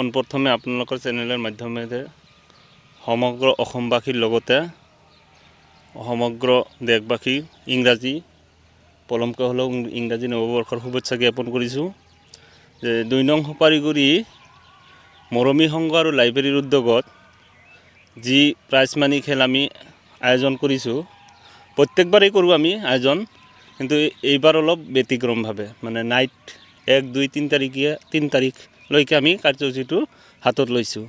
পোনপ্ৰথমে আপোনালোকৰ চেনেলৰ মাধ্যমেৰে সমগ্ৰ অসমবাসীৰ লগতে সমগ্ৰ দেশবাসী ইংৰাজী পলমকৈ হ'লেও ইংৰাজী নৱবৰ্ষৰ শুভেচ্ছা জ্ঞাপন কৰিছোঁ। যে ২ নং সুপাৰীগুৰি মৰমী সংঘ আৰু লাইব্ৰেৰীৰ উদ্যোগত যি প্ৰাইজ মানি খেল আমি আয়োজন কৰিছোঁ, প্ৰত্যেকবাৰেই কৰোঁ আমি আয়োজন, কিন্তু এইবাৰ অলপ ব্যতিক্ৰমভাৱে মানে নাইট ১, ২, ৩ তাৰিখলৈকে আমি কাৰ্যসূচীটো হাতত লৈছোঁ।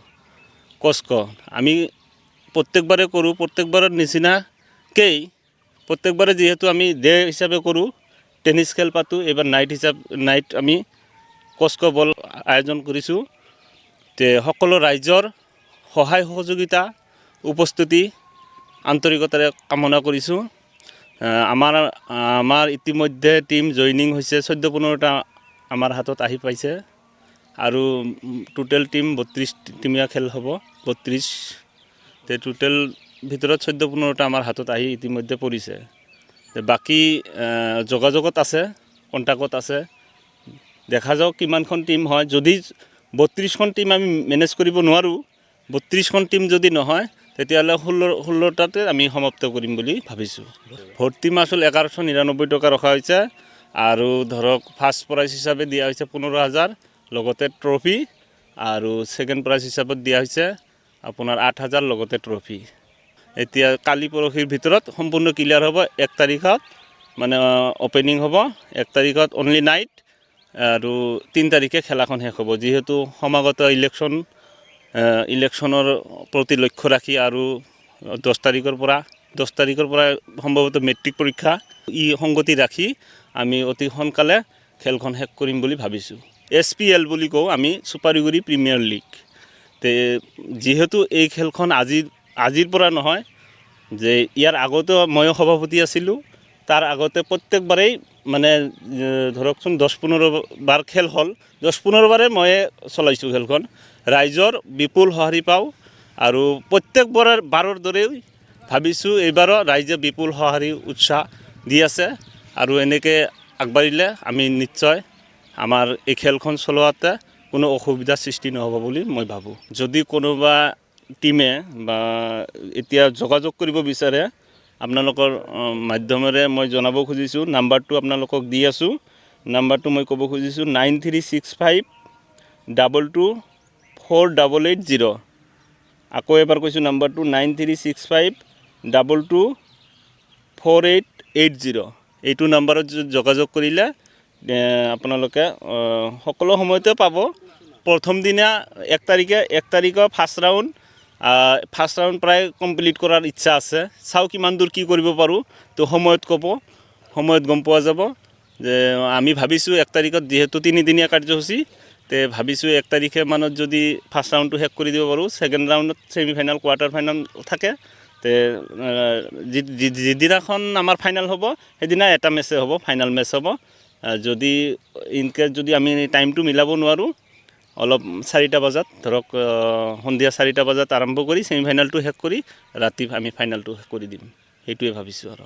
কষ্ট আমি প্ৰত্যেকবাৰে কৰোঁ, প্ৰত্যেকবাৰৰ নিচিনাকেই প্ৰত্যেকবাৰে যিহেতু আমি ডে হিচাপে কৰোঁ, টেনিছ খেল পাতোঁ, এইবাৰ নাইট আমি কষ্ট বল আয়োজন কৰিছোঁ। তে সকলো ৰাইজৰ সহায় সহযোগিতা উপস্থিতি আন্তৰিকতাৰে কামনা কৰিছোঁ। আমাৰ ইতিমধ্যে টিম জইনিং হৈছে ১৪-১৫টা আমাৰ হাতত আহি পাইছে আৰু টোটেল টিম ৩২ টিমীয়া খেল হ'ব, ৩২ তে টোটেল ভিতৰত ১৪-১৫টা আমাৰ হাতত আহি ইতিমধ্যে পৰিছে। বাকী যোগাযোগত আছে, কণ্টেক্টত আছে, দেখা যাওক কিমানখন টিম হয়। যদি ৩২খন টিম আমি মেনেজ কৰিব নোৱাৰোঁ, ৩২খন টিম যদি নহয়, তেতিয়াহ'লে ১৬টাতে আমি সমাপ্ত কৰিম বুলি ভাবিছোঁ। ভৰ্তি মাচুল ১১৯৯ টকা ৰখা হৈছে আৰু ধৰক ফাৰ্ষ্ট প্ৰাইজ হিচাপে দিয়া হৈছে ১৫,০০০, লগতে ট্ৰফি, আৰু ছেকেণ্ড প্ৰাইজ হিচাপত দিয়া হৈছে আপোনাৰ ৮,০০০ লগতে ট্ৰফি। এতিয়া কালি পৰহিৰ ভিতৰত সম্পূৰ্ণ ক্লিয়াৰ হ'ব। ১ তাৰিখত মানে অপেনিং হ'ব, ১ তাৰিখত অনলি নাইট, আৰু ৩ তাৰিখে খেলাখন শেষ হ'ব। যিহেতু সমাগত ইলেকশ্যনৰ প্ৰতি লক্ষ্য ৰাখি আৰু ১০ তাৰিখৰ পৰা সম্ভৱতঃ মেট্ৰিক পৰীক্ষা সংগতি ৰাখি আমি অতি সোনকালে খেলখন শেষ কৰিম বুলি ভাবিছোঁ। SPL বুলি কওঁ আমি, সুপাৰীগুৰি প্ৰিমিয়াৰ লীগ। তে যিহেতু এই খেলখন আজিৰ পৰা নহয়, যে ইয়াৰ আগতেও ময়ো সভাপতি আছিলোঁ, তাৰ আগতে প্ৰত্যেকবাৰেই মানে ধৰকচোন ১০-১৫ বাৰ খেল হ'ল, ১০-১৫ বাৰে ময়ে চলাইছোঁ খেলখন। ৰাইজৰ বিপুল সঁহাৰি পাওঁ আৰু প্ৰত্যেকবাৰৰ দৰেই ভাবিছোঁ এইবাৰো ৰাইজে বিপুল সঁহাৰি উৎসাহ দি আছে, আৰু এনেকৈ আগবাঢ়িলে আমি নিশ্চয় আমাৰ এই খেলখন চলোৱাতে কোনো অসুবিধাৰ সৃষ্টি নহ'ব বুলি মই ভাবোঁ। যদি কোনোবা টিমে বা এতিয়া যোগাযোগ কৰিব বিচাৰে, আপোনালোকৰ মাধ্যমেৰে মই জনাব খুজিছোঁ, নাম্বাৰটো আপোনালোকক দি আছোঁ। নাম্বাৰটো মই ক'ব খুজিছোঁ 9365224880। আকৌ এবাৰ কৈছোঁ, নাম্বাৰটো 9365224880। এইটো নাম্বাৰত যোগাযোগ কৰিলে আপোনালোকে সকলো সময়তে পাব। প্ৰথম দিনা ১ তাৰিখৰ ফাৰ্ষ্ট ৰাউণ্ড প্ৰায় কমপ্লিট কৰাৰ ইচ্ছা আছে। চাওঁ কিমান দূৰ কি কৰিব পাৰোঁ, তো সময়ত গম পোৱা যাব। যে আমি ভাবিছোঁ ১ তাৰিখত যিহেতু 3দিনীয়া কাৰ্যসূচী, তে ভাবিছোঁ 1 তাৰিখে মানত যদি ফাৰ্ষ্ট ৰাউণ্ডটো শেষ কৰি দিব পাৰোঁ, ছেকেণ্ড ৰাউণ্ডত ছেমিফাইনেল, কোৱাৰ্টাৰ ফাইনেল থাকে। তে যিদিনাখন আমাৰ ফাইনেল হ'ব, সেইদিনা এটা মেচে হ'ব, ফাইনেল মেচ হ'ব। যদি ইনকেছ যদি আমি টাইমটো মিলাব নোৱাৰোঁ, অলপ 4টা বজাত, ধৰক সন্ধিয়া 4টা বজাত আৰম্ভ কৰি ছেমিফাইনেলটো শেষ কৰি ৰাতি আমি ফাইনেলটো শেষ কৰি দিম, সেইটোৱে ভাবিছোঁ আৰু।